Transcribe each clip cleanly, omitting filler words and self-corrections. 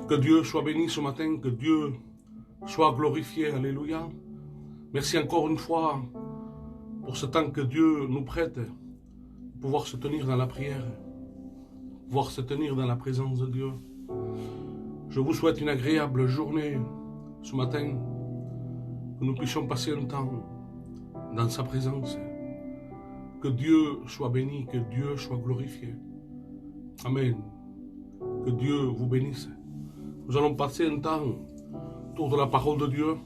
Que Dieu soit béni ce matin, que Dieu soit glorifié. Alléluia. Merci encore une fois pour ce temps que Dieu nous prête, pouvoir se tenir dans la prière, pouvoir se tenir dans la présence de Dieu. Je vous souhaite une agréable journée ce matin, que nous puissions passer un temps dans sa présence. Que Dieu soit béni, que Dieu soit glorifié. Amen. Que Dieu vous bénisse. Nous allons passer un temps autour de la parole de Dieu.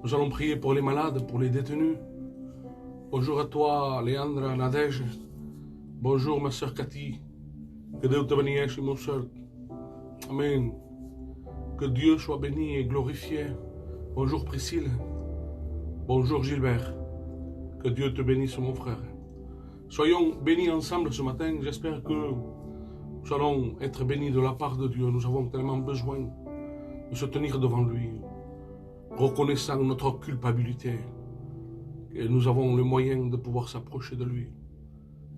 Nous allons prier pour les malades, pour les détenus. Bonjour à toi, Léandre, Nadège. Bonjour, ma soeur Cathy. Que Dieu te bénisse, mon soeur. Amen. Que Dieu soit béni et glorifié. Bonjour, Priscille. Bonjour, Gilbert. Que Dieu te bénisse, mon frère. Soyons bénis ensemble ce matin. J'espère que nous allons être bénis de la part de Dieu. Nous avons tellement besoin de se tenir devant lui, reconnaissant notre culpabilité. Et nous avons le moyen de pouvoir s'approcher de lui,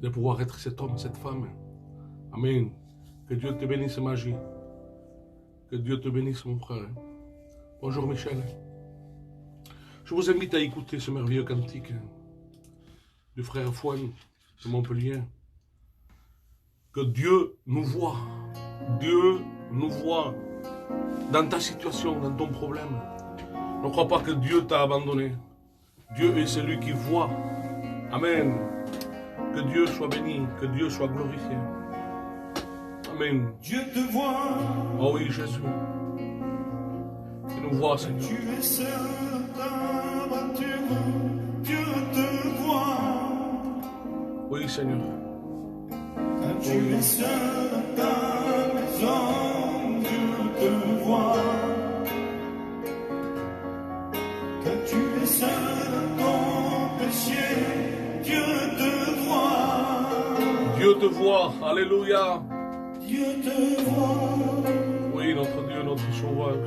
de pouvoir être cet homme, cette femme. Amen. Que Dieu te bénisse, Magie. Que Dieu te bénisse, mon frère. Bonjour, Michel. Je vous invite à écouter ce merveilleux cantique du frère Fouane de Montpellier. Que Dieu nous voit. Dieu nous voit dans ta situation, dans ton problème. Ne crois pas que Dieu t'a abandonné. Dieu est celui qui voit. Amen. Que Dieu soit béni, que Dieu soit glorifié. Amen. Dieu te voit. Oh oui, Jésus. Tu nous vois, Seigneur. Tu es seul dans ta voiture. Dieu te voit. Oui, Seigneur. Quand tu es seul dans ta maison, Dieu te voit. Quand tu es seul dans ton péché, Dieu te voit. Dieu te voit. Alléluia. Dieu te voit. Oui, notre Dieu, notre Sauveur.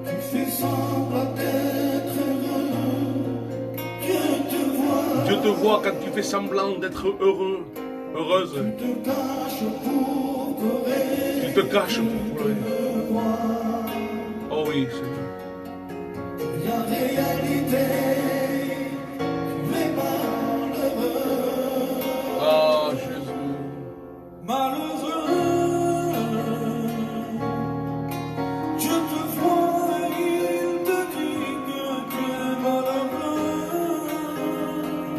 Tu fais semblant d'être heureux. Dieu te voit. Dieu te voit quand tu fais semblant d'être heureux, heureuse. Tu te caches pour pleurer. Tu te caches pour pleurer. Oh oui, Seigneur. La réalité, tu es malheureux. Ah, Jésus. Malheureux. Dieu te voit et il te dit que tu es malheureux.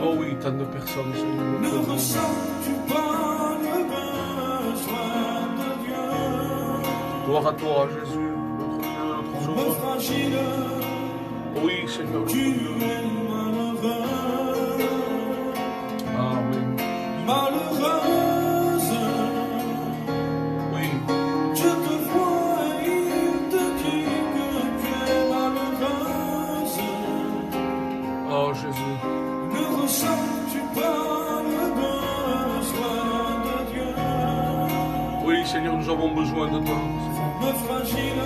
Oh oui, tant de personnes, Seigneur. Ne ressens-tu pas le besoin de Dieu? Gloire à toi, Jésus, notre Dieu, notre Homme Sauveur. fragile, Oui, Seigneur. tu es malheureux. Amen. Malheureuse, Oui. Dieu te voit et il te dit que tu es malheureuse. Oh, Jésus. Ne ressens-tu pas le besoin de Dieu? Oui, Seigneur, nous avons besoin de toi. Femme fragile,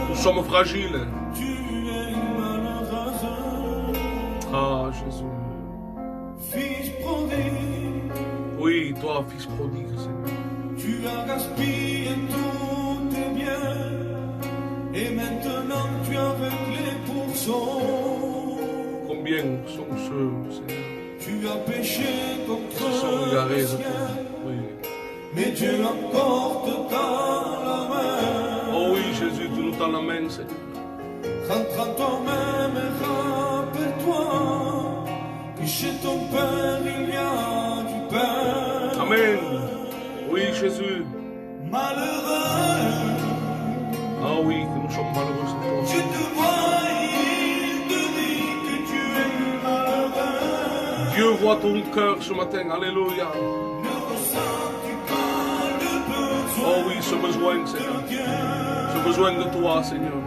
Nous sommes fragiles. tu es malheureuse. Ah, Jésus. Fils prodigue, Oui, toi, Fils prodigue, Seigneur. tu as gaspillé tous tes biens. Et maintenant tu es aveuglé pour son. Combien sont ceux, Seigneur, Tu as péché qui se contre sont égarés le de toi? ciel, Oui. mais Dieu encore te tend la main. Oh oui, Jésus, tu nous tends la main, Seigneur. Rentre en toi-même et rappelle-toi que chez ton Père il y a du pain. Amen. Oui, Jésus. Malheureux, Ah oui, que nous sommes malheureux sans toi. Dieu te voit et il te dit que tu es malheureux. Dieu voit ton cœur ce matin. Alléluia. Ne ressens-tu pas le besoin? Oh oui, ce besoin, Seigneur. de Dieu? Ce besoin de toi, Seigneur.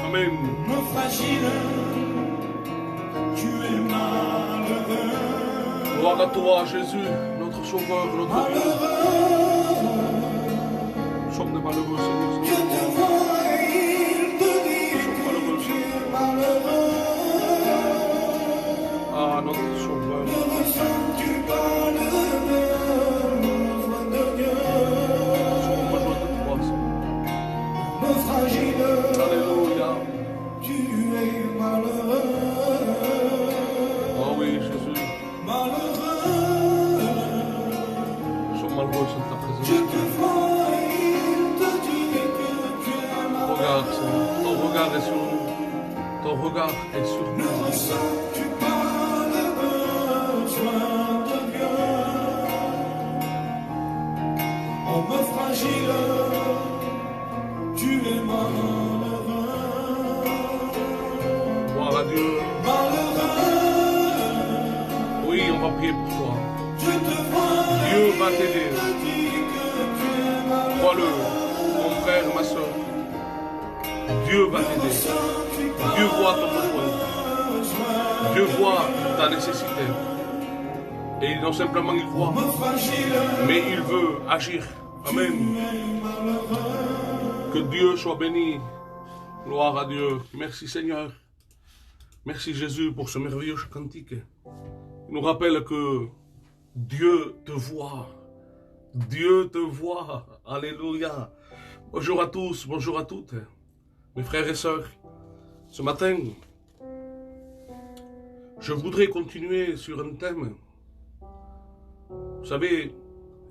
Amen. Mon fragile, tu es malheureux. Gloire à toi, Jésus, notre Sauveur, notre Dieu. Malheureux, Nous sommes des malheureux, Seigneur. Dieu te voit et il te dit que tu es malheureux. Ah, notre Sauveur. Ne ressens-tu pas le besoin de Dieu? Nous avons besoin de toi, Seigneur. Alléluia. Tu es malheureux. Oh oui, Jésus. Malheureux. Nous sommes malheureux sur ta Je présence. te vois et il te dit que tu es malheureux. Regarde, Seigneur. Ton regard est sur nous. Ton regard est sur Ne nous. ressens-tu pas le besoin de Dieu? Homme fragile, tu es malheureux. Gloire à Dieu. Malheureux, Oui, on va prier pour toi. je te vois Dieu et va t'aider. te dis que tu es malheureux. Crois-le, mon frère, ma soeur. Dieu va t'aider. Dieu voit ton besoin. Dieu voit ta nécessité. Et non simplement il voit, Homme fragile, mais il veut agir. Amen. tu es malheureux. Que Dieu soit béni. Gloire à Dieu. Merci Seigneur. Merci Jésus pour ce merveilleux cantique. Il nous rappelle que Dieu te voit. Dieu te voit. Alléluia. Bonjour à tous, bonjour à toutes. Mes frères et sœurs, ce matin, je voudrais continuer sur un thème. Vous savez,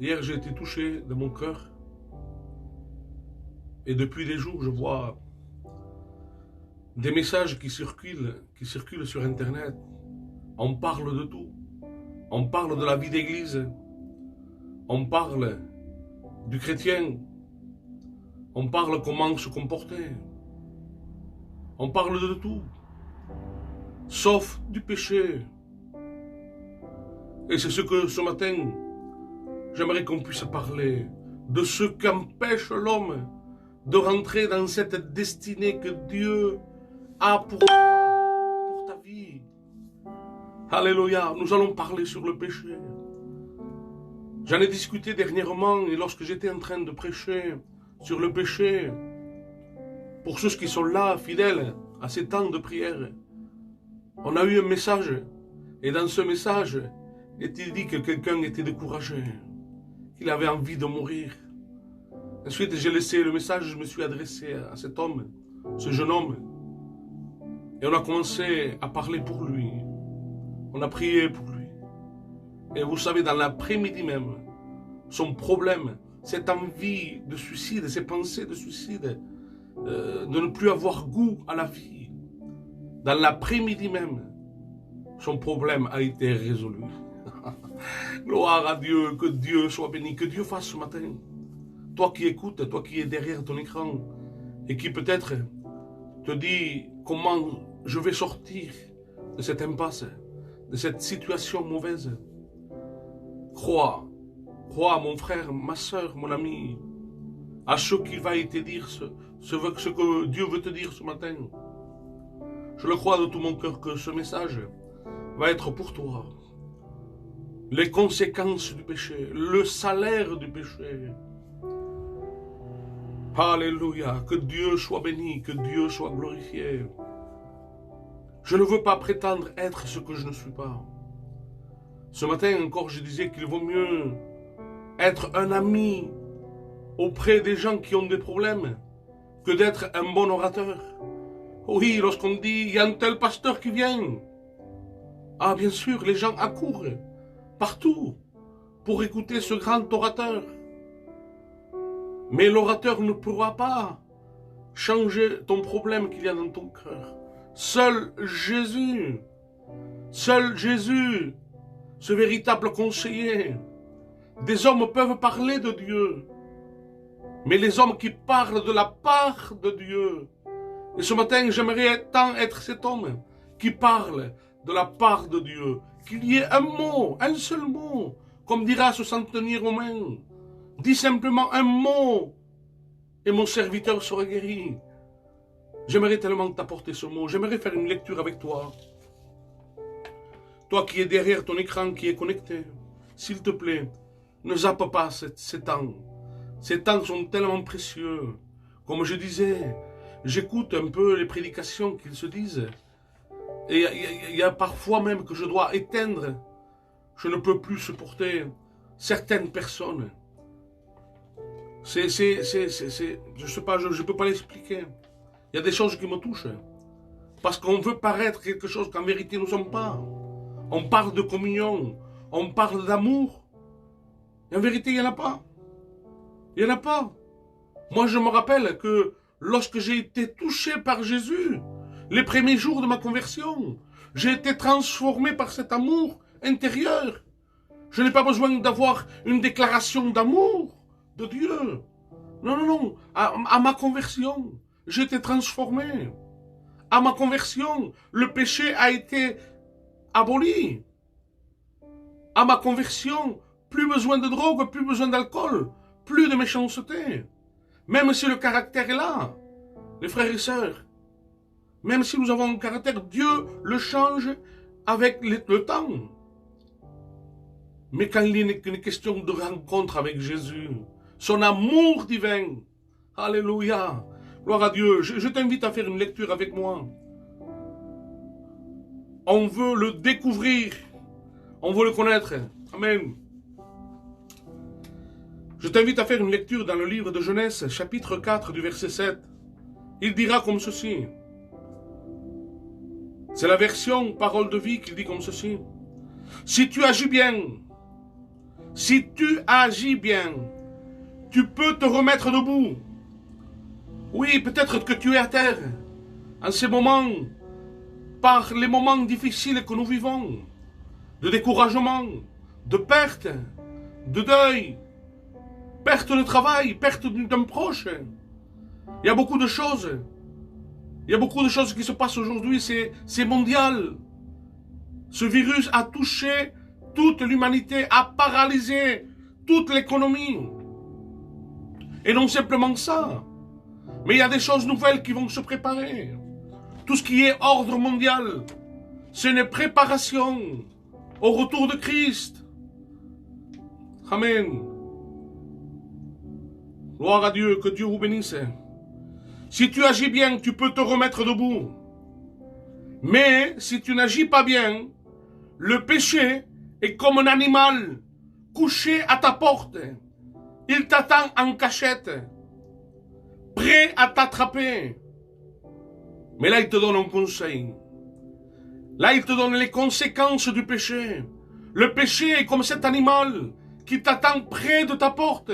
hier j'ai été touché de mon cœur. Et depuis des jours, je vois des messages qui circulent sur Internet. On parle de tout. On parle de la vie d'église. On parle du chrétien. On parle comment se comporter. On parle de tout. Sauf du péché. Et c'est ce que ce matin, j'aimerais qu'on puisse parler. De ce qu'empêche l'homme de rentrer dans cette destinée que Dieu a pour ta vie. Alléluia, nous allons parler sur le péché. J'en ai discuté dernièrement et lorsque j'étais en train de prêcher sur le péché, pour ceux qui sont là, fidèles à ces temps de prière, on a eu un message et dans ce message, il dit que quelqu'un était découragé, qu'il avait envie de mourir. Ensuite, j'ai laissé le message, je me suis adressé à cet homme, ce jeune homme. Et on a commencé à parler pour lui. On a prié pour lui. Et vous savez, dans l'après-midi même, son problème, cette envie de suicide, ces pensées de suicide, de ne plus avoir goût à la vie, dans l'après-midi même, son problème a été résolu. Gloire à Dieu, que Dieu soit béni, que Dieu fasse ce matin. Toi qui écoutes, toi qui es derrière ton écran et qui peut-être te dit comment je vais sortir de cette impasse, de cette situation mauvaise. Crois mon frère, ma soeur, mon ami, à ce qu'il va te dire, ce que Dieu veut te dire ce matin. Je le crois de tout mon cœur que ce message va être pour toi. Les conséquences du péché, le salaire du péché. Alléluia, que Dieu soit béni, que Dieu soit glorifié. Je ne veux pas prétendre être ce que je ne suis pas. Ce matin encore, je disais qu'il vaut mieux être un ami auprès des gens qui ont des problèmes que d'être un bon orateur. Oui, lorsqu'on dit, il y a un tel pasteur qui vient. Ah, bien sûr, les gens accourent partout pour écouter ce grand orateur. Mais l'orateur ne pourra pas changer ton problème qu'il y a dans ton cœur. Seul Jésus, ce véritable conseiller. Des hommes peuvent parler de Dieu, mais les hommes qui parlent de la part de Dieu. Et ce matin, j'aimerais tant être cet homme qui parle de la part de Dieu. Qu'il y ait un mot, un seul mot, comme dira ce centenier romain. Dis simplement un mot et mon serviteur sera guéri. J'aimerais tellement t'apporter ce mot. J'aimerais faire une lecture avec toi. Toi qui es derrière ton écran, qui est connecté, s'il te plaît, ne zappe pas ces temps. Ces temps sont tellement précieux. Comme je disais, j'écoute un peu les prédications qu'ils se disent. Et il y a parfois même que je dois éteindre. Je ne peux plus supporter certaines personnes. Je sais pas, je peux pas l'expliquer. Il y a des choses qui me touchent. Parce qu'on veut paraître quelque chose qu'en vérité nous ne sommes pas. On parle de communion, on parle d'amour. Et en vérité, il n'y en a pas. Il n'y en a pas. Moi, je me rappelle que lorsque j'ai été touché par Jésus, les premiers jours de ma conversion, j'ai été transformé par cet amour intérieur. Je n'ai pas besoin d'avoir une déclaration d'amour de Dieu. Non, non, non. À ma conversion, j'ai été transformé. À ma conversion, le péché a été aboli. À ma conversion, plus besoin de drogue, plus besoin d'alcool, plus de méchanceté. Même si le caractère est là, les frères et sœurs, même si nous avons un caractère, Dieu le change avec le temps. Mais quand il est une question de rencontre avec Jésus, son amour divin, alléluia, gloire à Dieu, je t'invite à faire une lecture avec moi. On veut le découvrir, on veut le connaître. Amen. Je t'invite à faire une lecture dans le livre de Genèse, chapitre 4, du verset 7. Il dira comme ceci. C'est la version parole de vie qui dit comme ceci. Si tu agis bien, tu peux te remettre debout. Oui, peut-être que tu es à terre en ces moments, par les moments difficiles que nous vivons, de découragement, de perte, de deuil, perte de travail, perte d'un proche. Il y a beaucoup de choses. Il y a beaucoup de choses qui se passent aujourd'hui, c'est mondial. Ce virus a touché toute l'humanité, a paralysé toute l'économie. Et non simplement ça, mais il y a des choses nouvelles qui vont se préparer. Tout ce qui est ordre mondial, c'est une préparation au retour de Christ. Amen. Gloire à Dieu, que Dieu vous bénisse. Si tu agis bien, tu peux te remettre debout. Mais si tu n'agis pas bien, le péché est comme un animal couché à ta porte. Il t'attend en cachette, prêt à t'attraper. Mais là, il te donne un conseil. Là, il te donne les conséquences du péché. Le péché est comme cet animal qui t'attend près de ta porte.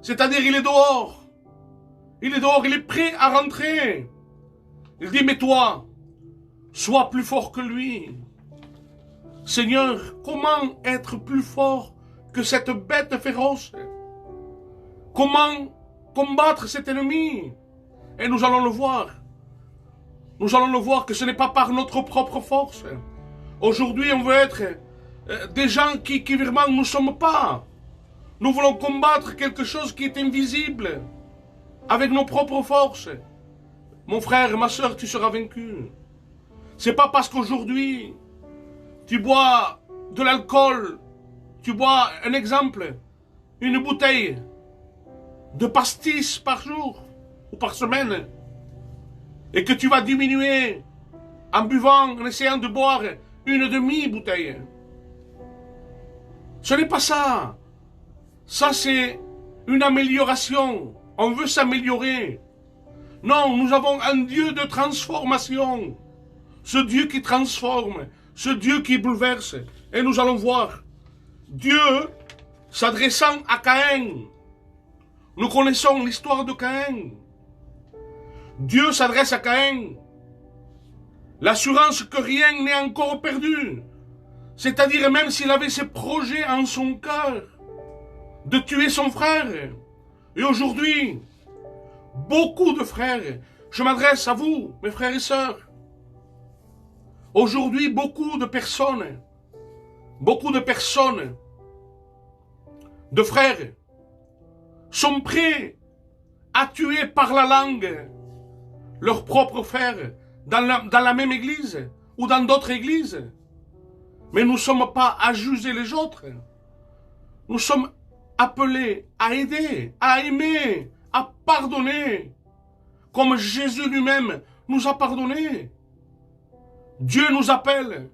C'est-à-dire, il est dehors. Il est dehors, il est prêt à rentrer. Il dit, mais toi, sois plus fort que lui. Seigneur, comment être plus fort que cette bête féroce? Comment combattre cet ennemi? Et nous allons le voir. Nous allons le voir que ce n'est pas par notre propre force. Aujourd'hui, on veut être des gens qui vraiment nous ne sommes pas. Nous voulons combattre quelque chose qui est invisible. Avec nos propres forces. Mon frère, ma soeur, tu seras vaincu. C'est pas parce qu'aujourd'hui, tu bois de l'alcool, tu bois, un exemple, une bouteille de pastis par jour ou par semaine, et que tu vas diminuer en buvant, en essayant de boire une demi-bouteille. Ce n'est pas ça. Ça, c'est une amélioration. On veut s'améliorer. Non, nous avons un Dieu de transformation. Ce Dieu qui transforme, ce Dieu qui bouleverse. Et nous allons voir. Dieu s'adressant à Caïn. Nous connaissons l'histoire de Caïn. Dieu s'adresse à Caïn. L'assurance que rien n'est encore perdu. C'est-à-dire même s'il avait ses projets en son cœur de tuer son frère. Et aujourd'hui, beaucoup de frères, je m'adresse à vous, mes frères et sœurs. Aujourd'hui, beaucoup de personnes, de frères, sont prêts à tuer par la langue leurs propres frères dans la même église ou dans d'autres églises. Mais nous ne sommes pas à juger les autres. Nous sommes appelés à aider, à aimer, à pardonner, comme Jésus lui-même nous a pardonné. Dieu nous appelle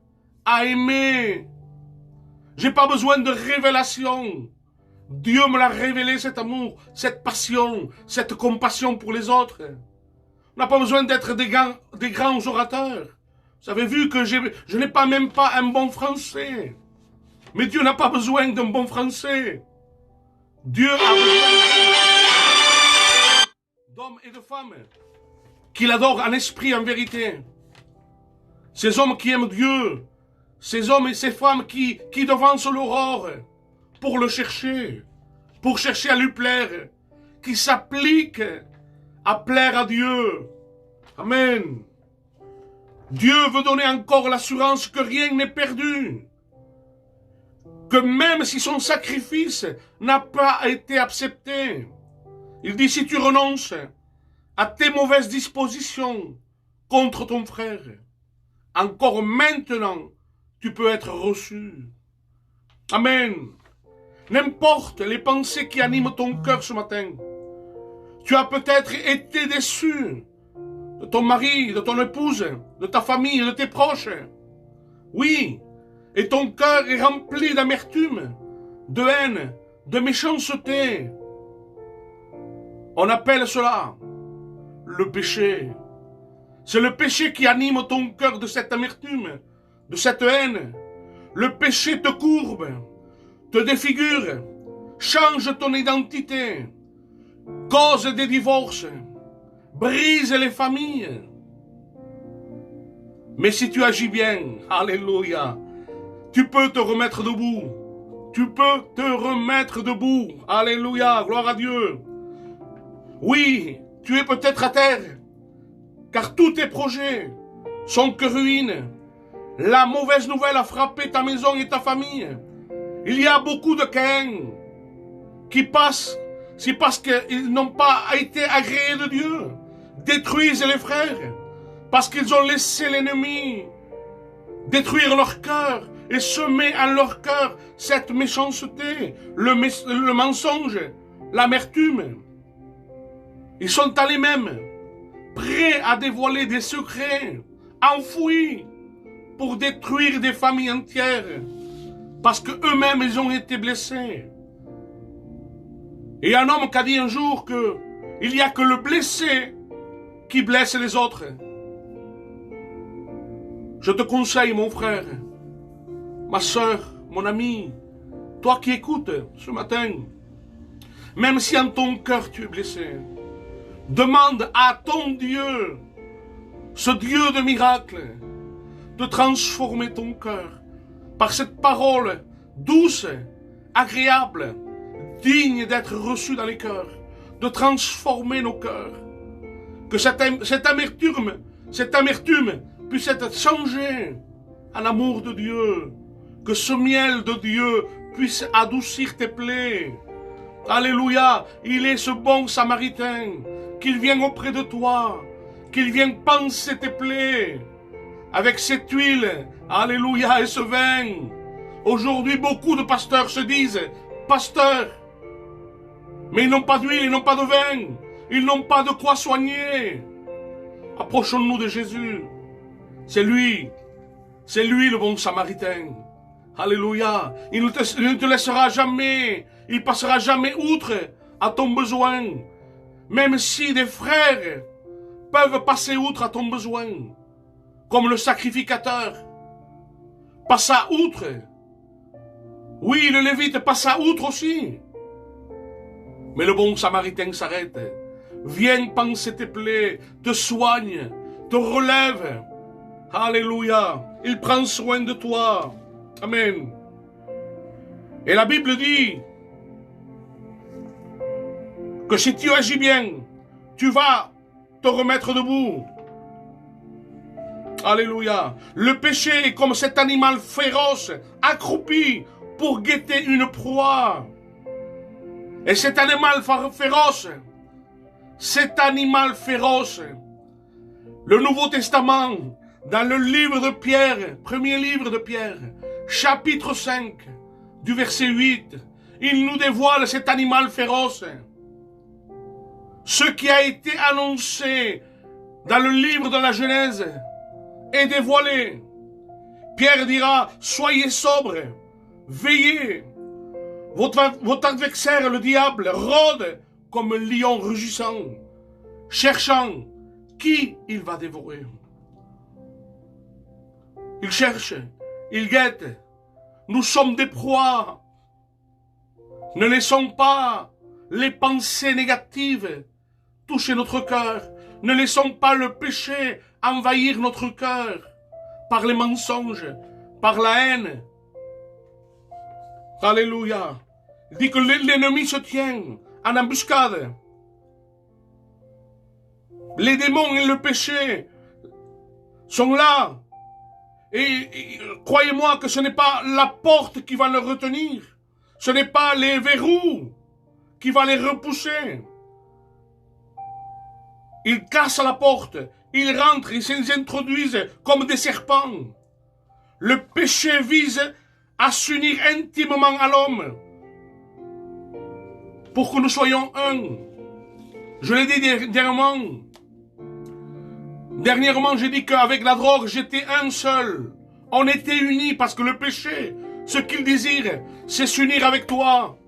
à aimer. J'ai pas besoin de révélation. Dieu me l'a révélé, cet amour, cette passion, cette compassion pour les autres. On n'a pas besoin d'être des grands orateurs. Vous avez vu que je n'ai même pas un bon français. Mais Dieu n'a pas besoin d'un bon français. Dieu a besoin d'hommes et de femmes qu'il adore en esprit, en vérité. Ces hommes qui aiment Dieu, ces hommes et ces femmes qui devancent l'aurore pour le chercher, pour chercher à lui plaire, qui s'appliquent à plaire à Dieu. Amen. Dieu veut donner encore l'assurance que rien n'est perdu. Que même si son sacrifice n'a pas été accepté, il dit si tu renonces à tes mauvaises dispositions contre ton frère, encore maintenant, tu peux être reçu. Amen. N'importe les pensées qui animent ton cœur ce matin. Tu as peut-être été déçu de ton mari, de ton épouse, de ta famille, de tes proches. Oui, et ton cœur est rempli d'amertume, de haine, de méchanceté. On appelle cela le péché. C'est le péché qui anime ton cœur de cette amertume, de cette haine. Le péché te courbe, te défigure, change ton identité, cause des divorces, brise les familles. Mais si tu agis bien, alléluia, tu peux te remettre debout. Tu peux te remettre debout. Alléluia, gloire à Dieu. Oui, tu es peut-être à terre, car tous tes projets sont que ruines. La mauvaise nouvelle a frappé ta maison et ta famille. Il y a beaucoup de Caïn qui passent, c'est parce qu'ils n'ont pas été agréés de Dieu, détruisent les frères, parce qu'ils ont laissé l'ennemi détruire leur cœur et semer en leur cœur cette méchanceté, le mensonge, l'amertume. Ils sont allés même prêts à dévoiler des secrets enfouis pour détruire des familles entières, parce que eux-mêmes ils ont été blessés. Et un homme qui a dit un jour que il n'y a que le blessé qui blesse les autres. Je te conseille, mon frère, ma soeur, mon ami, toi qui écoutes ce matin, même si en ton cœur tu es blessé, demande à ton Dieu, ce Dieu de miracles, de transformer ton cœur par cette parole douce, agréable, digne d'être reçue dans les cœurs, de transformer nos cœurs. Que cette amertume puisse être changée en amour de Dieu. Que ce miel de Dieu puisse adoucir tes plaies. Alléluia, il est ce bon samaritain, qu'il vienne auprès de toi, qu'il vienne panser tes plaies, avec cette huile, alléluia, et ce vin. Aujourd'hui, beaucoup de pasteurs se disent, pasteurs, mais ils n'ont pas d'huile, ils n'ont pas de vin, ils n'ont pas de quoi soigner. Approchons-nous de Jésus. C'est lui le bon samaritain. Alléluia. Il ne te laissera jamais, il passera jamais outre à ton besoin. Même si des frères peuvent passer outre à ton besoin, comme le sacrificateur passa outre. Oui, le Lévite passa outre aussi. Mais le bon samaritain s'arrête, vient panser tes plaies, te soigne, te relève. Alléluia. Il prend soin de toi. Amen. Et la Bible dit que si tu agis bien, tu vas te remettre debout. Alléluia. Le péché est comme cet animal féroce, accroupi pour guetter une proie. Et cet animal féroce, le Nouveau Testament, dans le livre de Pierre, premier livre de Pierre, chapitre 5, du verset 8, il nous dévoile cet animal féroce. Ce qui a été annoncé dans le livre de la Genèse est dévoilé. Pierre dira, soyez sobres, veillez. Votre adversaire, le diable, rôde comme un lion rugissant, cherchant qui il va dévorer. Il cherche, il guette. Nous sommes des proies. Ne laissons pas les pensées négatives toucher notre cœur. Ne laissons pas le péché envahir notre cœur par les mensonges, par la haine. Alléluia. Il dit que l'ennemi se tient en embuscade. Les démons et le péché sont là. Et croyez-moi que ce n'est pas la porte qui va le retenir. Ce n'est pas les verrous qui va les repousser. Ils cassent la porte, ils rentrent, ils s'introduisent comme des serpents. Le péché vise à s'unir intimement à l'homme pour que nous soyons un. Je l'ai dit dernièrement. Dernièrement, j'ai dit qu'avec la drogue, j'étais un seul. On était unis parce que le péché, ce qu'il désire, c'est s'unir avec toi.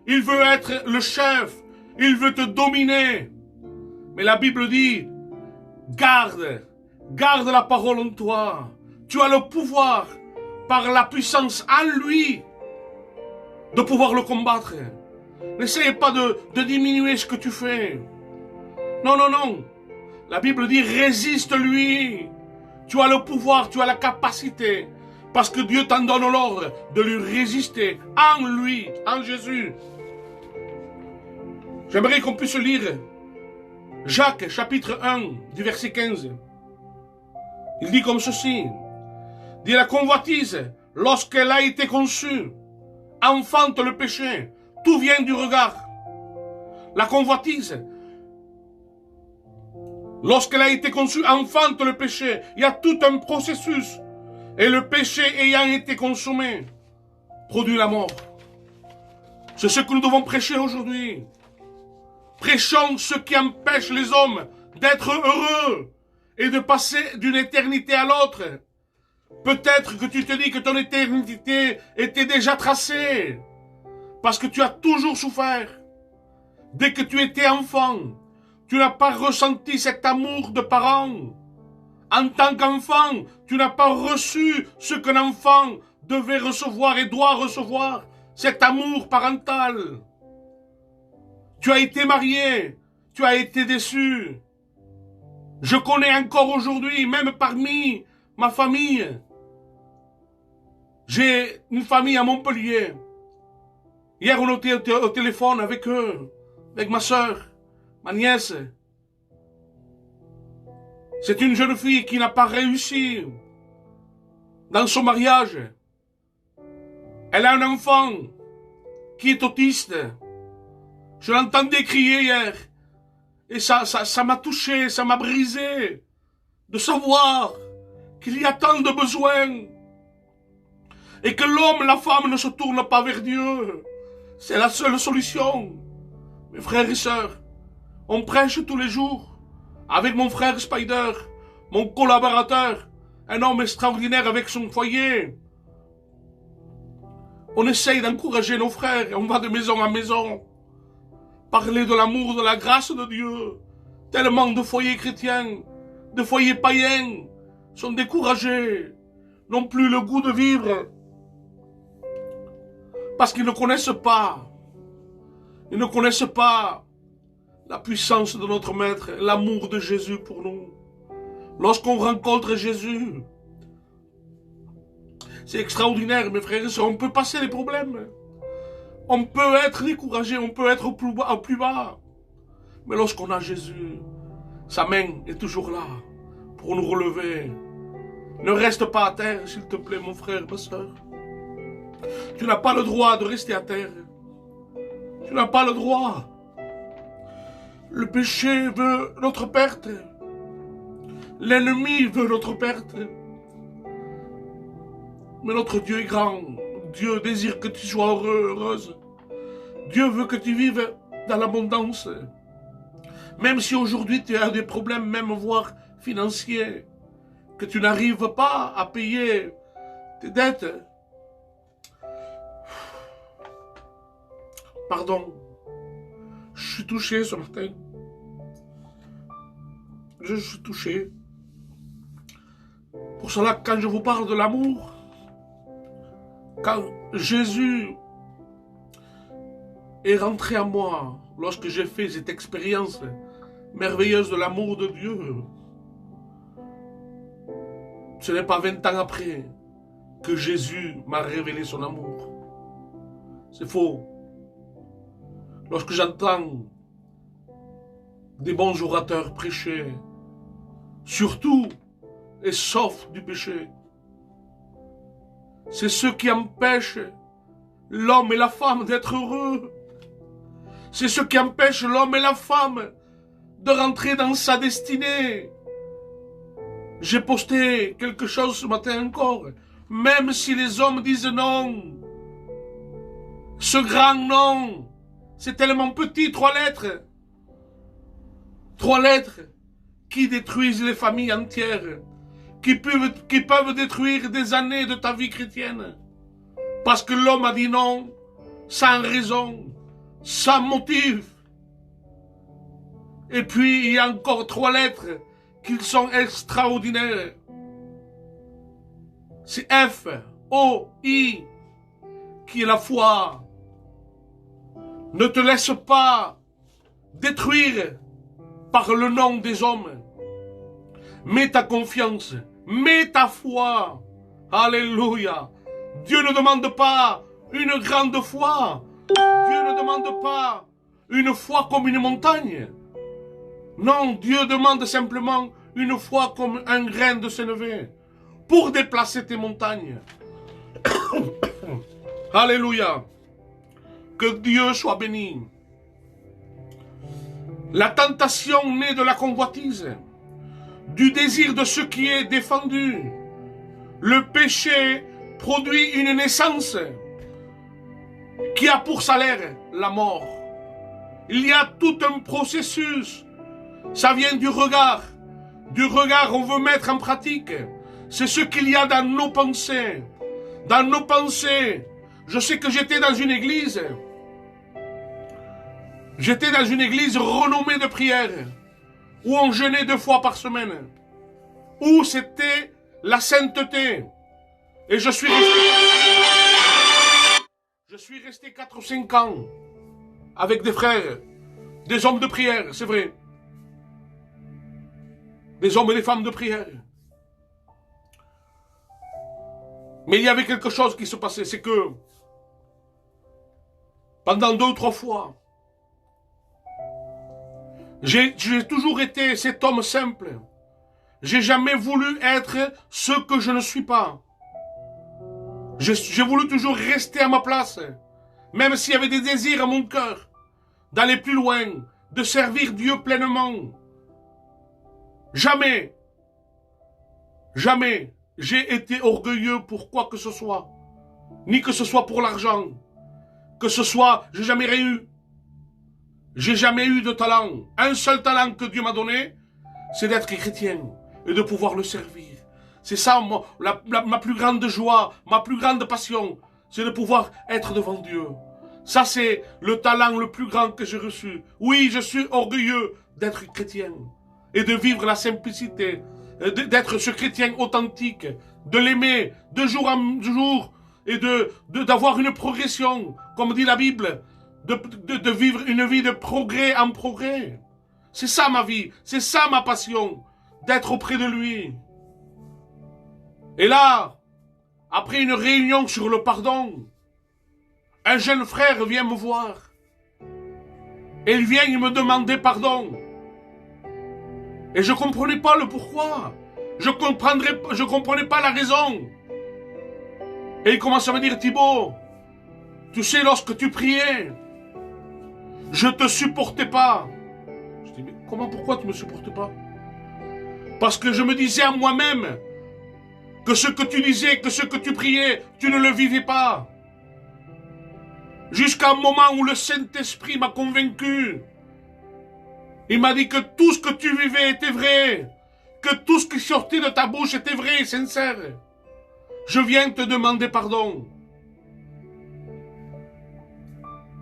Il veut être le chef. Il veut te dominer. Mais la Bible dit, garde la parole en toi. Tu as le pouvoir, par la puissance en lui, de pouvoir le combattre. N'essaye pas de diminuer ce que tu fais. Non, non, non. La Bible dit, résiste-lui. Tu as le pouvoir, tu as la capacité. Parce que Dieu t'en donne l'ordre de lui résister en lui, en Jésus. J'aimerais qu'on puisse lire Jacques, chapitre 1, du verset 15. Il dit comme ceci. Il dit, la convoitise, lorsqu'elle a été conçue, enfante le péché. Tout vient du regard. La convoitise, lorsqu'elle a été conçue, enfante le péché. Il y a tout un processus. Et le péché ayant été consommé, produit la mort. C'est ce que nous devons prêcher aujourd'hui. Prêchons ce qui empêche les hommes d'être heureux et de passer d'une éternité à l'autre. Peut-être que tu te dis que ton éternité était déjà tracée parce que tu as toujours souffert. Dès que tu étais enfant, tu n'as pas ressenti cet amour de parents. En tant qu'enfant, tu n'as pas reçu ce qu'un enfant devait recevoir et doit recevoir, cet amour parental. Tu as été marié, tu as été déçu. Je connais encore aujourd'hui, même parmi ma famille, j'ai une famille à Montpellier. Hier, on était au téléphone avec eux, avec ma soeur, ma nièce. C'est une jeune fille qui n'a pas réussi dans son mariage. Elle a un enfant qui est autiste. Je l'entendais crier hier. Et ça m'a touché, ça m'a brisé. De savoir qu'il y a tant de besoins. Et que l'homme, la femme ne se tournent pas vers Dieu. C'est la seule solution. Mes frères et sœurs, on prêche tous les jours. Avec mon frère Spider, mon collaborateur, un homme extraordinaire avec son foyer. On essaye d'encourager nos frères et on va de maison en maison. Parler de l'amour, de la grâce de Dieu. Tellement de foyers chrétiens, de foyers païens sont découragés, n'ont plus le goût de vivre. Parce qu'ils ne connaissent pas. Ils ne connaissent pas la puissance de notre Maître, l'amour de Jésus pour nous. Lorsqu'on rencontre Jésus, c'est extraordinaire, mes frères et sœurs. On peut passer les problèmes. On peut être découragé, on peut être au plus bas. Mais lorsqu'on a Jésus, sa main est toujours là pour nous relever. Ne reste pas à terre, s'il te plaît, mon frère, ma soeur. Tu n'as pas le droit de rester à terre. Tu n'as pas le droit. Le péché veut notre perte. L'ennemi veut notre perte. Mais notre Dieu est grand. Dieu désire que tu sois heureux, heureuse. Dieu veut que tu vives dans l'abondance. Même si aujourd'hui tu as des problèmes, même voire financiers, que tu n'arrives pas à payer tes dettes. Pardon, je suis touché ce matin. je suis touché. Pour cela, quand je vous parle de l'amour, quand Jésus est rentré en moi, lorsque j'ai fait cette expérience merveilleuse de l'amour de Dieu, ce n'est pas 20 ans après que Jésus m'a révélé son amour. C'est faux. Lorsque j'entends des bons orateurs prêcher, surtout et sauf du péché, c'est ce qui empêche l'homme et la femme d'être heureux. C'est ce qui empêche l'homme et la femme de rentrer dans sa destinée. J'ai posté quelque chose ce matin encore. Même si les hommes disent non, ce grand non, c'est tellement petit, 3 lettres. 3 lettres qui détruisent les familles entières, qui peuvent détruire des années de ta vie chrétienne. Parce que l'homme a dit non, sans raison, sans motif. Et puis, il y a encore 3 lettres qui sont extraordinaires. C'est F, O, I, qui est la foi. Ne te laisse pas détruire par le nom des hommes. Mets ta confiance, mets ta foi. Alléluia. Dieu ne demande pas une grande foi. Dieu ne demande pas une foi comme une montagne. Non, Dieu demande simplement une foi comme un grain de sénévé pour déplacer tes montagnes. Alléluia. Que Dieu soit béni. La tentation naît de la convoitise, du désir de ce qui est défendu. Le péché produit une naissance qui a pour salaire la mort. Il y a tout un processus. Ça vient du regard. Du regard, on veut mettre en pratique. C'est ce qu'il y a dans nos pensées. Dans nos pensées. Je sais que j'étais dans une église. J'étais dans une église renommée de prière. Où on jeûnait 2 fois par semaine. Où c'était la sainteté. Et je suis resté 4 ou 5 ans. Avec des frères. Des hommes de prière, c'est vrai. Des hommes et des femmes de prière. Mais il y avait quelque chose qui se passait, c'est que pendant 2 ou 3 fois, j'ai toujours été cet homme simple. J'ai jamais voulu être ce que je ne suis pas. J'ai voulu toujours rester à ma place, même s'il y avait des désirs à mon cœur, d'aller plus loin, de servir Dieu pleinement. Jamais j'ai été orgueilleux pour quoi que ce soit. Ni que ce soit pour l'argent. Que ce soit, j'ai jamais eu. J'ai jamais eu de talent. Un seul talent que Dieu m'a donné, c'est d'être chrétien et de pouvoir le servir. C'est ça ma plus grande joie, ma plus grande passion, c'est de pouvoir être devant Dieu. Ça c'est le talent le plus grand que j'ai reçu. Oui, je suis orgueilleux d'être chrétien et de vivre la simplicité, d'être ce chrétien authentique, de l'aimer de jour en jour et d'avoir une progression, comme dit la Bible, de vivre une vie de progrès en progrès. C'est ça ma vie, c'est ça ma passion, d'être auprès de lui. Et là, après une réunion sur le pardon, un jeune frère vient me voir. Et il vient me demander pardon. Et je comprenais pas le pourquoi. Je comprenais pas la raison. Et il commence à me dire, Thibaut, tu sais, lorsque tu priais, je te supportais pas. Je dis, mais pourquoi tu me supportes pas? Parce que je me disais à moi-même que ce que tu disais, que ce que tu priais, tu ne le vivais pas. Jusqu'à un moment où le Saint-Esprit m'a convaincu. Il m'a dit que tout ce que tu vivais était vrai. Que tout ce qui sortait de ta bouche était vrai et sincère. Je viens te demander pardon.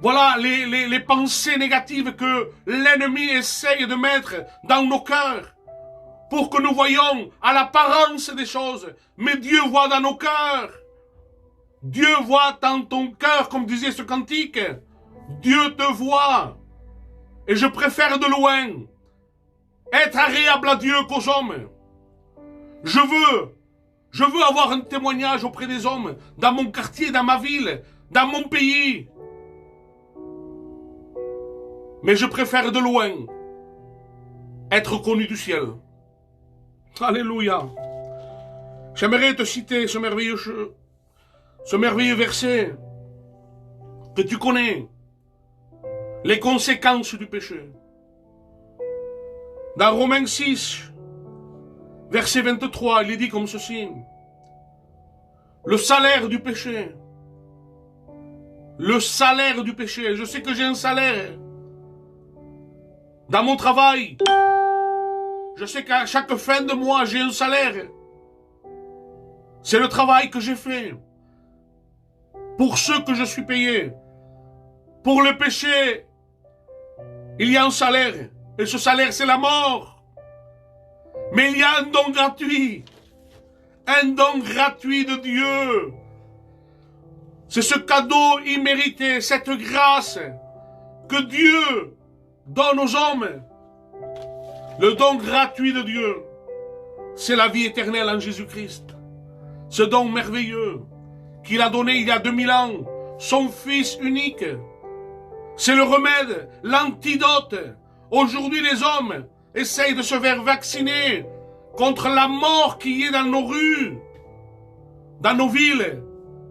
Voilà les pensées négatives que l'ennemi essaye de mettre dans nos cœurs pour que nous voyions à l'apparence des choses. Mais Dieu voit dans nos cœurs. Dieu voit dans ton cœur, comme disait ce cantique. Dieu te voit. Et je préfère de loin être agréable à Dieu qu'aux hommes. Je veux avoir un témoignage auprès des hommes, dans mon quartier, dans ma ville, dans mon pays. Mais je préfère de loin être connu du ciel. Alléluia. J'aimerais te citer ce merveilleux verset que tu connais. Les conséquences du péché. Dans Romains 6, verset 23, il est dit comme ceci. Le salaire du péché. Le salaire du péché. Je sais que j'ai un salaire. Dans mon travail, je sais qu'à chaque fin de mois, j'ai un salaire. C'est le travail que j'ai fait. Pour ce que je suis payé. Pour le péché, il y a un salaire. Et ce salaire, c'est la mort. Mais il y a un don gratuit. Un don gratuit de Dieu. C'est ce cadeau immérité, cette grâce que Dieu donne aux hommes. Le don gratuit de Dieu, c'est la vie éternelle en Jésus-Christ. Ce don merveilleux qu'il a donné il y a 2000 ans, son Fils unique. C'est le remède, l'antidote. Aujourd'hui, les hommes essayent de se faire vacciner contre la mort qui est dans nos rues, dans nos villes,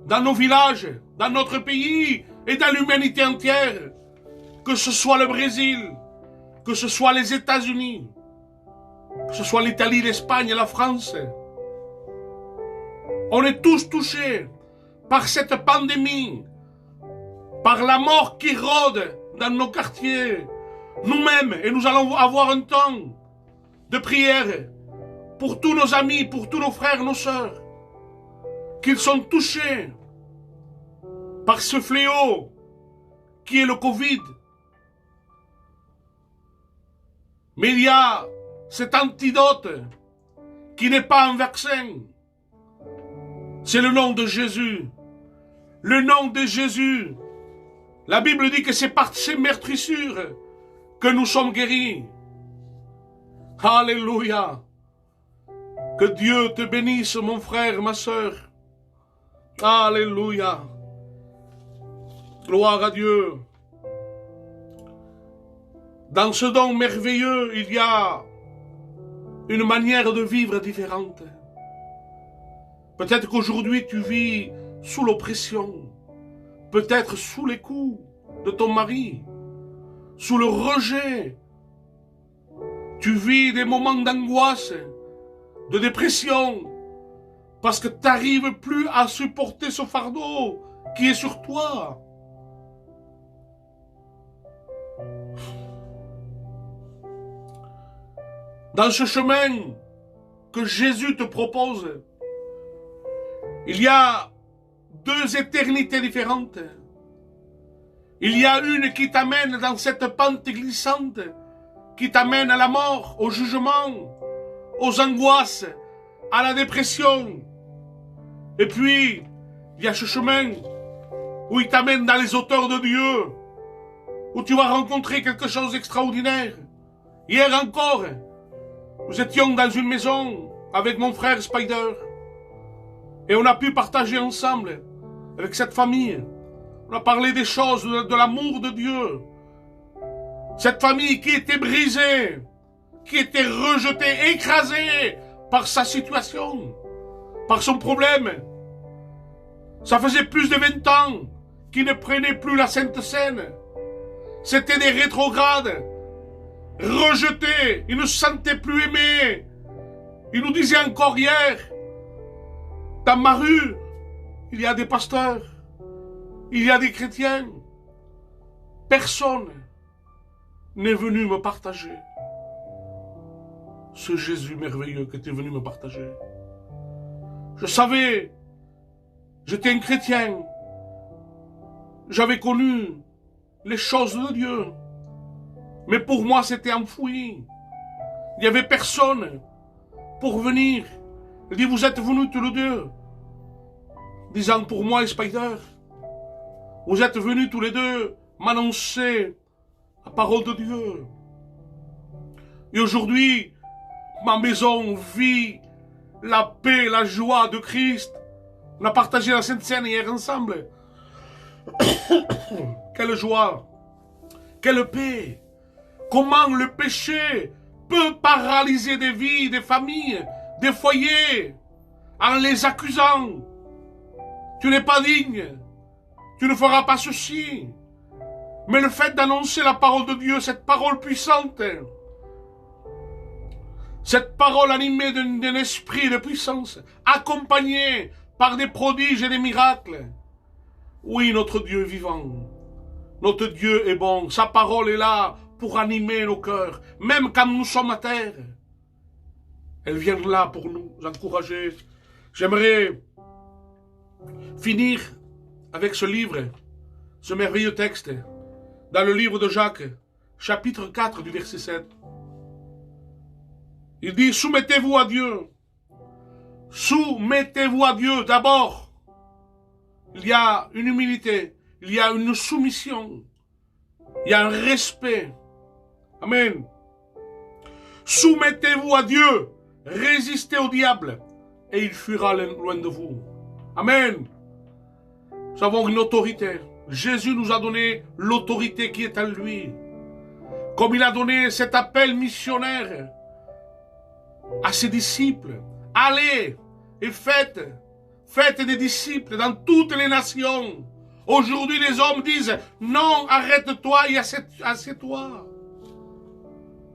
dans nos villages, dans notre pays et dans l'humanité entière. Que ce soit le Brésil, que ce soit les États-Unis, que ce soit l'Italie, l'Espagne, la France. On est tous touchés par cette pandémie, par la mort qui rôde dans nos quartiers, nous-mêmes, et nous allons avoir un temps de prière pour tous nos amis, pour tous nos frères, nos sœurs, qu'ils sont touchés par ce fléau qui est le Covid. Mais il y a cet antidote qui n'est pas un vaccin. C'est le nom de Jésus. Le nom de Jésus. La Bible dit que c'est par ces meurtrissures que nous sommes guéris. Alléluia. Que Dieu te bénisse, mon frère, ma sœur. Alléluia. Gloire à Dieu. Dans ce don merveilleux, il y a une manière de vivre différente. Peut-être qu'aujourd'hui tu vis sous l'oppression, peut-être sous les coups de ton mari, sous le rejet. Tu vis des moments d'angoisse, de dépression, parce que tu n'arrives plus à supporter ce fardeau qui est sur toi. Dans ce chemin que Jésus te propose, il y a deux éternités différentes. Il y a une qui t'amène dans cette pente glissante, qui t'amène à la mort, au jugement, aux angoisses, à la dépression. Et puis, il y a ce chemin où il t'amène dans les hauteurs de Dieu, où tu vas rencontrer quelque chose d'extraordinaire. Hier encore, nous étions dans une maison avec mon frère Spider et on a pu partager ensemble avec cette famille. On a parlé des choses, de l'amour de Dieu. Cette famille qui était brisée, qui était rejetée, écrasée par sa situation, par son problème. Ça faisait plus de 20 ans qu'ils ne prenaient plus la Sainte Seine. C'était des rétrogrades, rejetés, ils ne se sentaient plus aimés. Ils nous disaient encore hier, dans ma rue, il y a des pasteurs, il y a des chrétiens. Personne n'est venu me partager ce Jésus merveilleux que tu es venu me partager. Je savais, j'étais un chrétien, j'avais connu les choses de Dieu, mais pour moi c'était enfoui. Il n'y avait personne pour venir. Il dit, vous êtes venus tous les deux, disant pour moi et Spider, vous êtes venus tous les deux m'annoncer la parole de Dieu. Et aujourd'hui, ma maison vit la paix, la joie de Christ. On a partagé la Sainte Seine hier ensemble. Quelle joie, quelle paix. Comment le péché peut paralyser des vies, des familles, des foyers, en les accusant. Tu n'es pas digne, tu ne feras pas ceci. Mais le fait d'annoncer la parole de Dieu, cette parole puissante, cette parole animée d'un esprit de puissance, accompagnée par des prodiges et des miracles. Oui, notre Dieu est vivant. Notre Dieu est bon. Sa parole est là pour animer nos cœurs, même quand nous sommes à terre. Elle vient là pour nous encourager. J'aimerais finir avec ce livre, ce merveilleux texte, dans le livre de Jacques, chapitre 4 du verset 7. Il dit, soumettez-vous à Dieu. Soumettez-vous à Dieu d'abord. Il y a une humilité, il y a une soumission, il y a un respect. Amen. Soumettez-vous à Dieu, résistez au diable, et il fuira loin de vous. Amen. Nous avons une autorité. Jésus nous a donné l'autorité qui est en lui. Comme il a donné cet appel missionnaire à ses disciples. Allez et faites des disciples dans toutes les nations. Aujourd'hui, les hommes disent, non, arrête-toi et assieds-toi.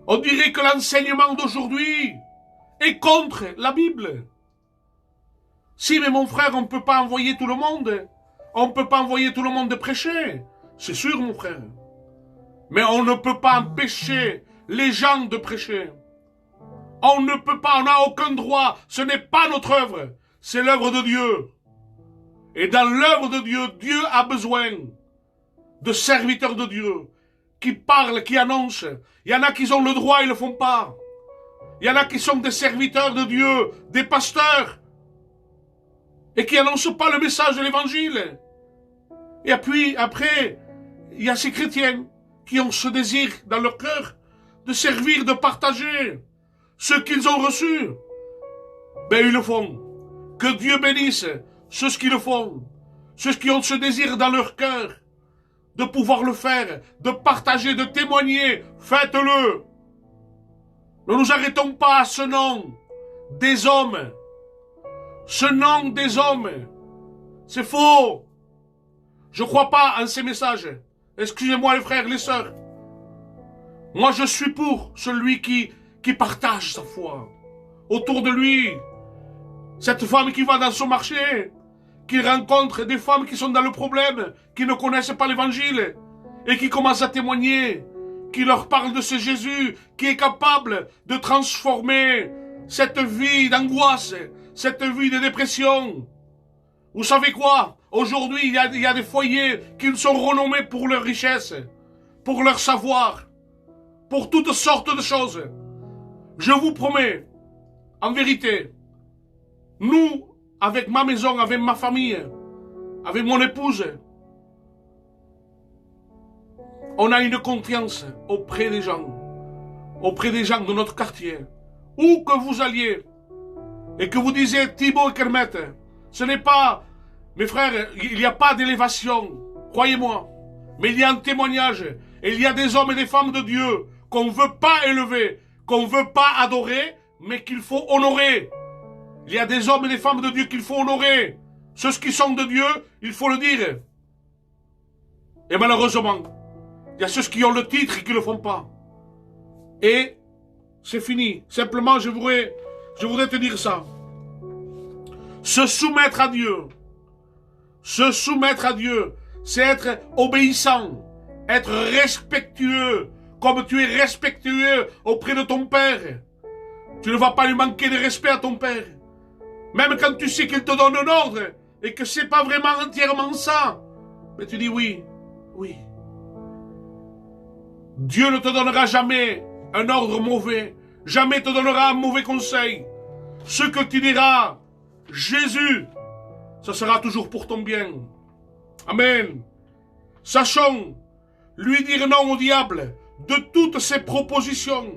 On dirait que l'enseignement d'aujourd'hui est contre la Bible. Si, mais mon frère, on ne peut pas envoyer tout le monde. On ne peut pas envoyer tout le monde de prêcher. C'est sûr, mon frère. Mais on ne peut pas empêcher les gens de prêcher. On ne peut pas, on n'a aucun droit. Ce n'est pas notre œuvre. C'est l'œuvre de Dieu. Et dans l'œuvre de Dieu, Dieu a besoin de serviteurs de Dieu qui parlent, qui annoncent. Il y en a qui ont le droit, ils ne le font pas. Il y en a qui sont des serviteurs de Dieu, des pasteurs, et qui n'annoncent pas le message de l'évangile. Et puis, après, il y a ces chrétiens qui ont ce désir dans leur cœur de servir, de partager ce qu'ils ont reçu. Ben, ils le font. Que Dieu bénisse ceux qui le font, ceux qui ont ce désir dans leur cœur de pouvoir le faire, de partager, de témoigner. Faites-le. Ne nous arrêtons pas à ce nom des hommes. Ce nom des hommes, c'est faux. Je ne crois pas en ces messages. Excusez-moi les frères, les sœurs. Moi je suis pour celui qui partage sa foi. Autour de lui, cette femme qui va dans son marché, qui rencontre des femmes qui sont dans le problème, qui ne connaissent pas l'évangile, et qui commencent à témoigner, qui leur parle de ce Jésus, qui est capable de transformer cette vie d'angoisse, cette vie de dépression. Vous savez quoi? Aujourd'hui, il y a des foyers qui sont renommés pour leur richesse, pour leur savoir, pour toutes sortes de choses. Je vous promets, en vérité, nous, avec ma maison, avec ma famille, avec mon épouse, on a une confiance auprès des gens de notre quartier. Où que vous alliez, et que vous disiez Thibaut et Kermit, ce n'est pas, mes frères, il n'y a pas d'élévation, croyez-moi, mais il y a un témoignage, et il y a des hommes et des femmes de Dieu qu'on ne veut pas élever, qu'on ne veut pas adorer, mais qu'il faut honorer. Il y a des hommes et des femmes de Dieu qu'il faut honorer. Ceux qui sont de Dieu, il faut le dire. Et malheureusement, il y a ceux qui ont le titre et qui ne le font pas. Et c'est fini. Simplement, je voudrais te dire ça. Se soumettre à Dieu. Se soumettre à Dieu, c'est être obéissant, être respectueux, comme tu es respectueux auprès de ton père. Tu ne vas pas lui manquer de respect à ton père. Même quand tu sais qu'il te donne un ordre et que c'est pas vraiment entièrement ça. Mais tu dis oui, oui. Dieu ne te donnera jamais un ordre mauvais. Jamais te donnera un mauvais conseil. Ce que tu diras, Jésus, ce sera toujours pour ton bien. Amen. Sachons lui dire non au diable de toutes ses propositions.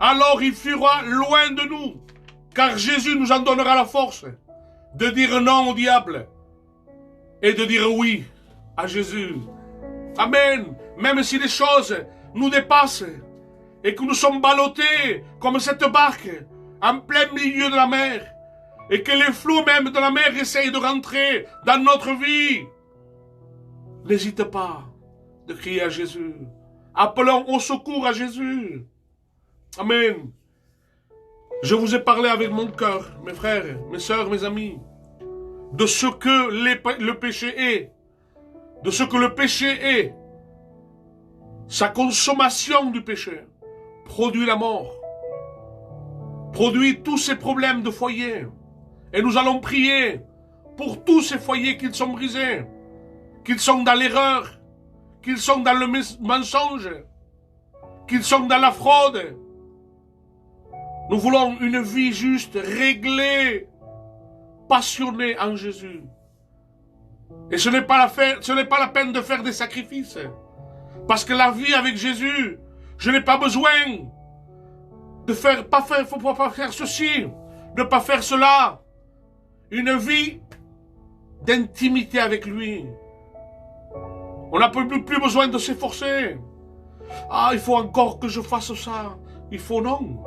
Alors il fuira loin de nous, car Jésus nous en donnera la force de dire non au diable et de dire oui à Jésus. Amen. Même si les choses nous dépassent et que nous sommes ballottés comme cette barque en plein milieu de la mer et que les flots même de la mer essayent de rentrer dans notre vie, n'hésite pas de crier à Jésus. Appelons au secours à Jésus. Amen. Je vous ai parlé avec mon cœur, mes frères, mes sœurs, mes amis, de ce que le péché est. De ce que le péché est. Sa consommation du péché produit la mort. Produit tous ces problèmes de foyer. Et nous allons prier pour tous ces foyers qui sont brisés, qu'ils sont dans l'erreur, qu'ils sont dans le mensonge, qu'ils sont dans la fraude. Nous voulons une vie juste, réglée, passionnée en Jésus. Et ce n'est pas la peine de faire des sacrifices. Parce que la vie avec Jésus, je n'ai pas besoin de faire, faut pas faire ceci, de pas faire cela. Une vie d'intimité avec lui. On n'a plus besoin de s'efforcer. Ah, il faut encore que je fasse ça. Il faut non.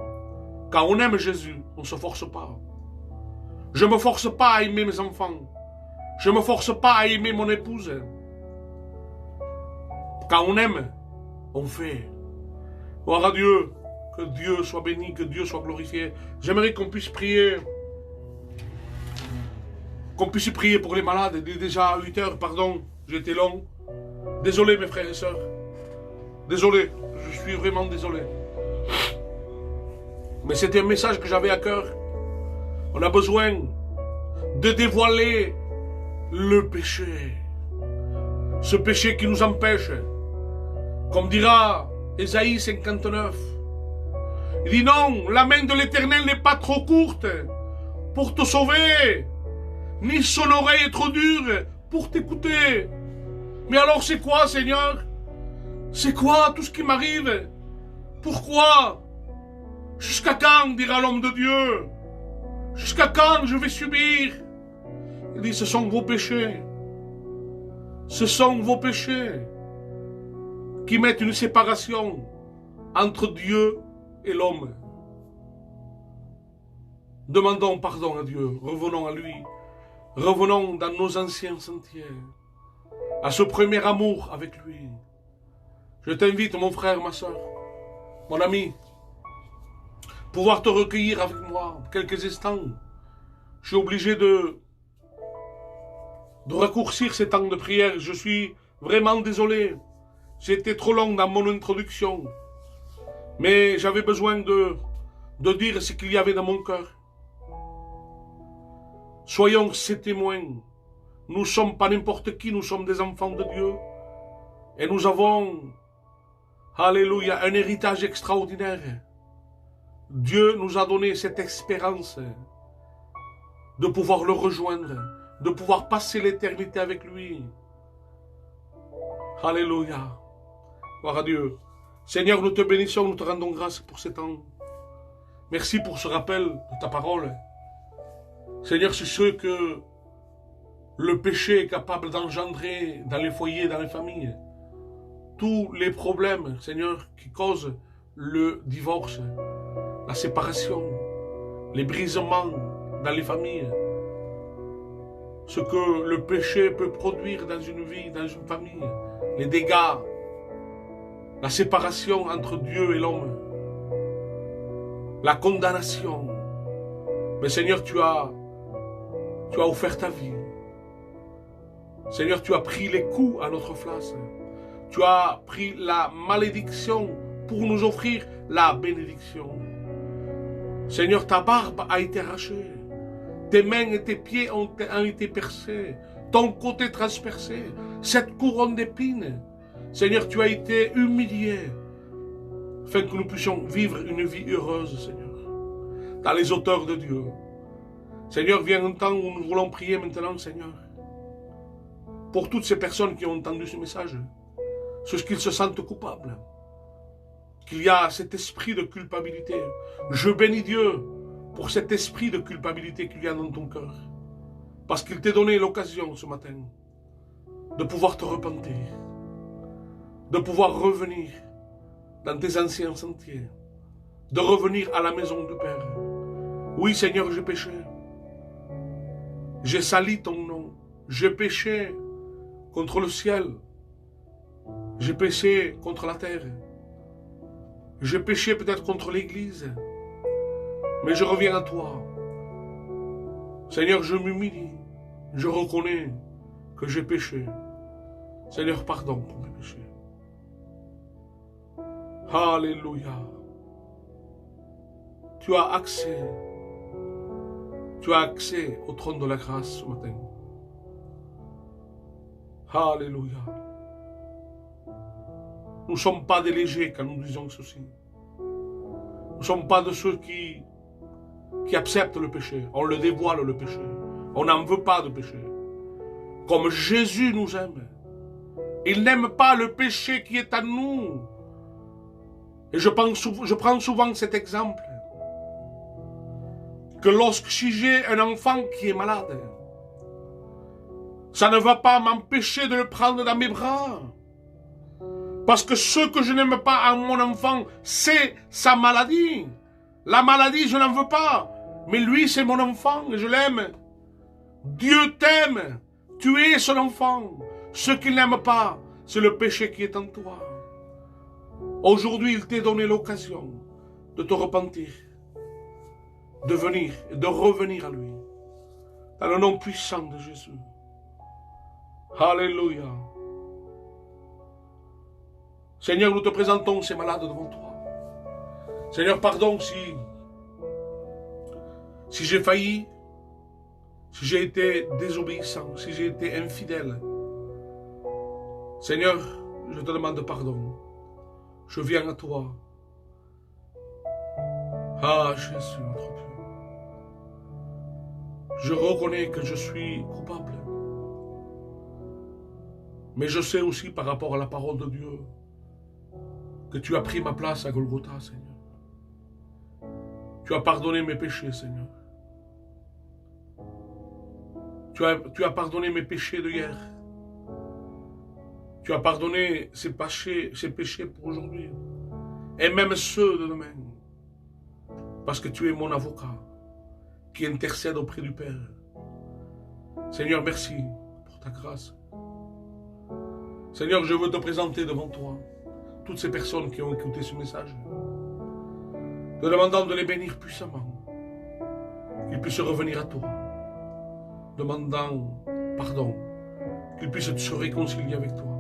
Quand on aime Jésus, on ne se force pas. Je ne me force pas à aimer mes enfants. Je ne me force pas à aimer mon épouse. Quand on aime, on fait. Gloire à Dieu. Que Dieu soit béni, que Dieu soit glorifié. J'aimerais qu'on puisse prier. Qu'on puisse prier pour les malades. Il est déjà 8 heures, pardon. J'ai été long. Désolé mes frères et sœurs. Désolé. Je suis vraiment désolé. Mais c'était un message que j'avais à cœur. On a besoin de dévoiler le péché. Ce péché qui nous empêche. Comme dira Ésaïe 59. Il dit non, la main de l'Éternel n'est pas trop courte pour te sauver, ni son oreille est trop dure pour t'écouter. Mais alors c'est quoi, Seigneur? C'est quoi tout ce qui m'arrive? Pourquoi? Jusqu'à quand, dira l'homme de Dieu? Jusqu'à quand je vais subir? Il dit, ce sont vos péchés. Ce sont vos péchés qui mettent une séparation entre Dieu et l'homme. Demandons pardon à Dieu, revenons à lui, revenons dans nos anciens sentiers, à ce premier amour avec lui. Je t'invite, mon frère, ma soeur, mon ami, pouvoir te recueillir avec moi quelques instants. Je suis obligé de raccourcir ces temps de prière. Je suis vraiment désolé. J'ai été trop long dans mon introduction. Mais j'avais besoin de dire ce qu'il y avait dans mon cœur. Soyons ses témoins. Nous ne sommes pas n'importe qui, nous sommes des enfants de Dieu. Et nous avons, alléluia, un héritage extraordinaire. Dieu nous a donné cette espérance de pouvoir le rejoindre, de pouvoir passer l'éternité avec lui. Alléluia. Gloire à Dieu. Seigneur, nous te bénissons, nous te rendons grâce pour ces temps. Merci pour ce rappel de ta parole. Seigneur, c'est ce que le péché est capable d'engendrer dans les foyers, dans les familles. Tous les problèmes, Seigneur, qui causent le divorce, la séparation, les brisements dans les familles. Ce que le péché peut produire dans une vie, dans une famille. Les dégâts, la séparation entre Dieu et l'homme, la condamnation. Mais Seigneur, tu as offert ta vie. Seigneur, tu as pris les coups à notre place. Tu as pris la malédiction pour nous offrir la bénédiction. Seigneur, ta barbe a été arrachée. Tes mains et tes pieds ont été percés. Ton côté transpercé. Cette couronne d'épines. Seigneur, tu as été humilié afin que nous puissions vivre une vie heureuse, Seigneur. dans les hauteurs de Dieu. Seigneur, vient un temps où nous voulons prier maintenant, Seigneur, pour toutes ces personnes qui ont entendu ce message, ceux qui se sentent coupables, qu'il y a cet esprit de culpabilité. Je bénis Dieu pour cet esprit de culpabilité qu'il y a dans ton cœur, parce qu'il t'a donné l'occasion ce matin de pouvoir te repentir, de pouvoir revenir dans tes anciens sentiers, de revenir à la maison du Père. Oui, Seigneur, j'ai péché. J'ai sali ton nom. J'ai péché contre le ciel. J'ai péché contre la terre. J'ai péché peut-être contre l'Église. Mais je reviens à toi. Seigneur, je m'humilie. Je reconnais que j'ai péché. Seigneur, pardon pour mes péchés. Alléluia. Tu as accès au trône de la grâce ce matin. Alléluia. Nous ne sommes pas des légers quand nous disons ceci. Nous ne sommes pas de ceux qui acceptent le péché. On le dévoile, le péché. On n'en veut pas de péché. Comme Jésus nous aime. Il n'aime pas le péché qui est en nous. Et je prends souvent cet exemple. Que si j'ai un enfant qui est malade, ça ne va pas m'empêcher de le prendre dans mes bras. Parce que ce que je n'aime pas en mon enfant, c'est sa maladie. La maladie, je n'en veux pas. Mais lui, c'est mon enfant et je l'aime. Dieu t'aime. Tu es son enfant. Ce qu'il n'aime pas, c'est le péché qui est en toi. Aujourd'hui, il t'a donné l'occasion de te repentir, de venir et de revenir à lui. Dans le nom puissant de Jésus. Alléluia. Seigneur, nous te présentons ces malades devant toi. Seigneur, pardon si j'ai failli, si j'ai été désobéissant, si j'ai été infidèle. Seigneur, je te demande pardon. Je viens à toi. Ah, Jésus, notre Dieu. Je reconnais que je suis coupable. Mais je sais aussi par rapport à la parole de Dieu que tu as pris ma place à Golgotha, Seigneur. Tu as pardonné mes péchés, Seigneur. Tu as pardonné mes péchés de hier. Tu as pardonné ces péchés pour aujourd'hui. Et même ceux de demain. Parce que tu es mon avocat qui intercède auprès du Père. Seigneur, merci pour ta grâce. Seigneur, je veux te présenter devant toi toutes ces personnes qui ont écouté ce message, te demandant de les bénir puissamment, qu'ils puissent revenir à toi, demandant pardon, qu'ils puissent se réconcilier avec toi.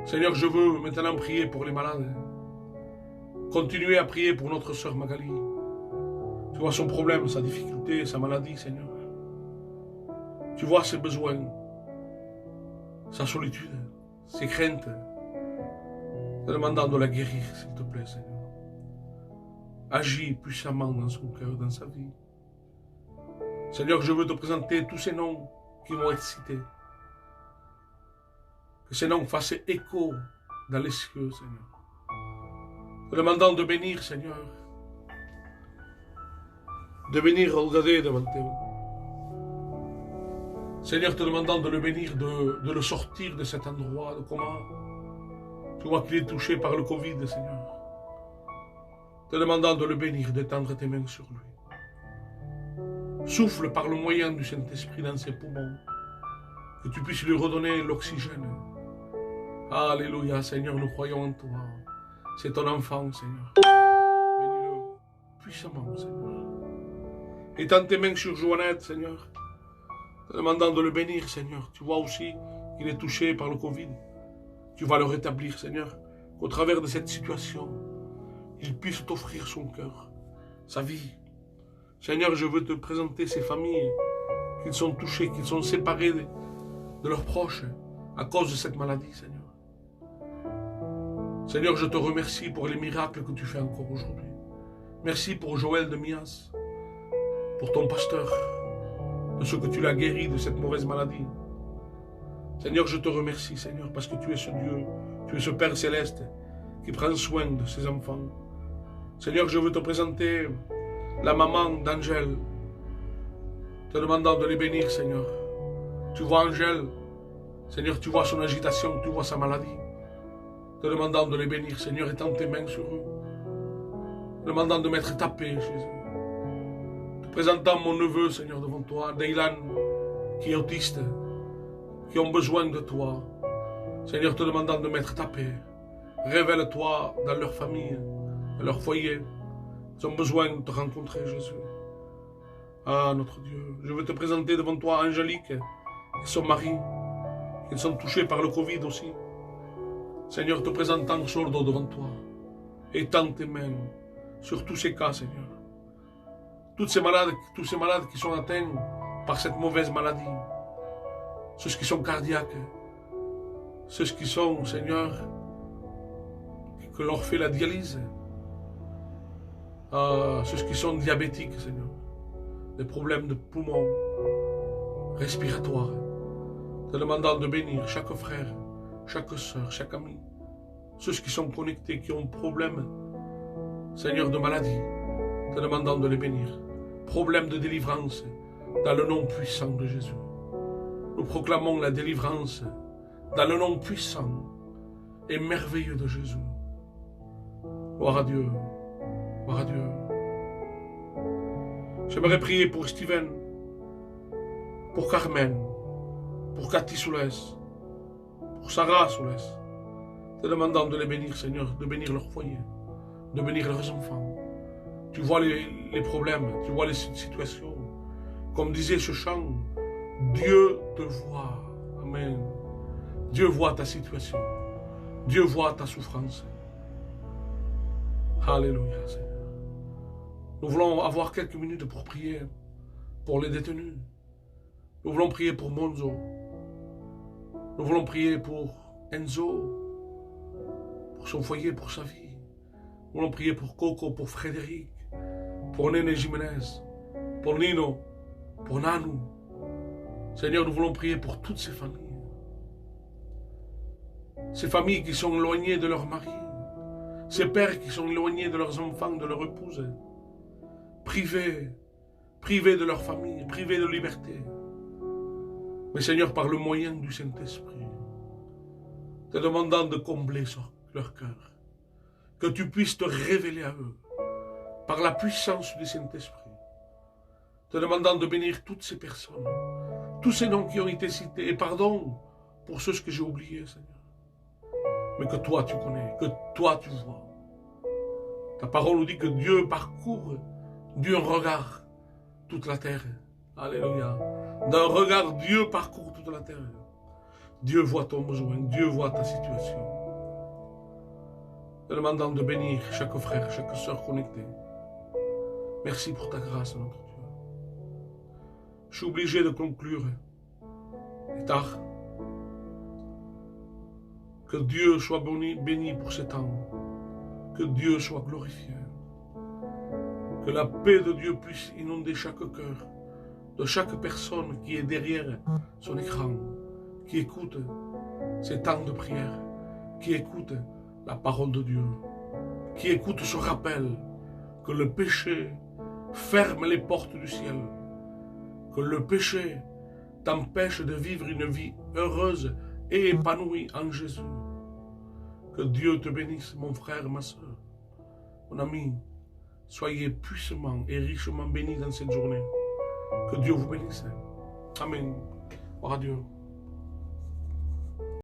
Seigneur, je veux maintenant prier pour les malades, continuer à prier pour notre sœur Magali. Tu vois son problème, sa difficulté, sa maladie, Seigneur. Tu vois ses besoins, sa solitude, ses craintes, te demandant de la guérir, s'il te plaît, Seigneur. Agis puissamment dans son cœur, dans sa vie. Seigneur, je veux te présenter tous ces noms qui vont être cités. Que ces noms fassent écho dans les cieux, Seigneur. Te demandant de bénir, Seigneur. De venir regarder devant toi. Seigneur, te demandant de le bénir, de le sortir de cet endroit, de comment tu vois qu'il est touché par le Covid, Seigneur. Te demandant de le bénir, d'étendre tes mains sur lui. Souffle par le moyen du Saint-Esprit dans ses poumons, que tu puisses lui redonner l'oxygène. Alléluia, Seigneur, nous croyons en toi. C'est ton enfant, Seigneur. Bénis-le puissamment, Seigneur. Étends tes mains sur Joannette, Seigneur. Te demandant de le bénir, Seigneur. Tu vois aussi qu'il est touché par le Covid. Tu vas le rétablir, Seigneur. Qu'au travers de cette situation, il puisse t'offrir son cœur, sa vie. Seigneur, je veux te présenter ces familles qui sont touchées, qui sont séparées de leurs proches à cause de cette maladie, Seigneur. Seigneur, je te remercie pour les miracles que tu fais encore aujourd'hui. Merci pour Joël de Mias, pour ton pasteur, de ce que tu l'as guéri de cette mauvaise maladie. Seigneur, je te remercie, Seigneur, parce que tu es ce Dieu, tu es ce Père céleste qui prend soin de ses enfants. Seigneur, je veux te présenter la maman d'Angèle, te demandant de les bénir, Seigneur. Tu vois Angèle, Seigneur, tu vois son agitation, tu vois sa maladie. Te demandant de les bénir, Seigneur, étends tes mains sur eux. Te demandant de mettre ta paix chez eux. Te présentant mon neveu, Seigneur, devant toi, Daylan, qui est autiste, qui ont besoin de toi. Seigneur, te demandant de mettre ta paix. Révèle-toi dans leur famille, dans leur foyer. Ils ont besoin de te rencontrer, Jésus. Ah, notre Dieu, je veux te présenter devant toi Angélique et son mari, qui sont touchés par le Covid aussi. Seigneur, te présentant Sordo devant toi. Étends tes mains sur tous ces cas, Seigneur. Tous ces malades qui sont atteints par cette mauvaise maladie. Ceux qui sont cardiaques. Ceux qui sont, Seigneur, que leur fait la dialyse. Ceux qui sont diabétiques, Seigneur. Des problèmes de poumons, respiratoires. Te demandant de bénir chaque frère, chaque soeur, chaque ami. Ceux qui sont connectés, qui ont problème, Seigneur, de maladie. Te demandant de les bénir. Problème de délivrance, dans le nom puissant de Jésus. Nous proclamons la délivrance, dans le nom puissant et merveilleux de Jésus. Gloire à Dieu. Gloire à Dieu. J'aimerais prier pour Steven, pour Carmen, pour Cathy Soulès, pour Sarah Soulès, te demandant de les bénir, Seigneur, de bénir leur foyer, de bénir leurs enfants. Tu vois les problèmes, tu vois les situations. Comme disait ce chant, Dieu te voit. Amen. Dieu voit ta situation. Dieu voit ta souffrance. Alléluia, Seigneur. Nous voulons avoir quelques minutes pour prier pour les détenus. Nous voulons prier pour Monzo. Nous voulons prier pour Enzo, pour son foyer, pour sa vie. Nous voulons prier pour Coco, pour Frédéric, pour Néné Jiménez, pour Nino, pour Nanou. Seigneur, nous voulons prier pour toutes ces familles. Ces familles qui sont éloignées de leur mari. Ces pères qui sont éloignés de leurs enfants, de leur épouse. Privés de leur famille, privés de liberté. Mais Seigneur, par le moyen du Saint-Esprit, te demandant de combler leur cœur, que tu puisses te révéler à eux, par la puissance du Saint-Esprit, te demandant de bénir toutes ces personnes, tous ces noms qui ont été cités, et pardon pour ceux que j'ai oubliés, Seigneur, mais que toi tu connais, que toi tu vois. Ta parole nous dit que Dieu parcourt d'un regard toute la terre. Alléluia. D'un regard, Dieu parcourt toute la terre. Dieu voit ton besoin, Dieu voit ta situation. Te demandant de bénir chaque frère, chaque sœur connectée. Merci pour ta grâce, notre Dieu. Je suis obligé de conclure. Il est tard. Que Dieu soit béni pour ce temps. Que Dieu soit glorifié. Que la paix de Dieu puisse inonder chaque cœur, de chaque personne qui est derrière son écran, qui écoute ces temps de prière, qui écoute la parole de Dieu, qui écoute ce rappel que le péché ferme les portes du ciel, que le péché t'empêche de vivre une vie heureuse et épanouie en Jésus. Que Dieu te bénisse, mon frère, ma soeur, mon ami. Soyez puissamment et richement bénis dans cette journée. Que Dieu vous bénisse. Amen. Gloire à Dieu.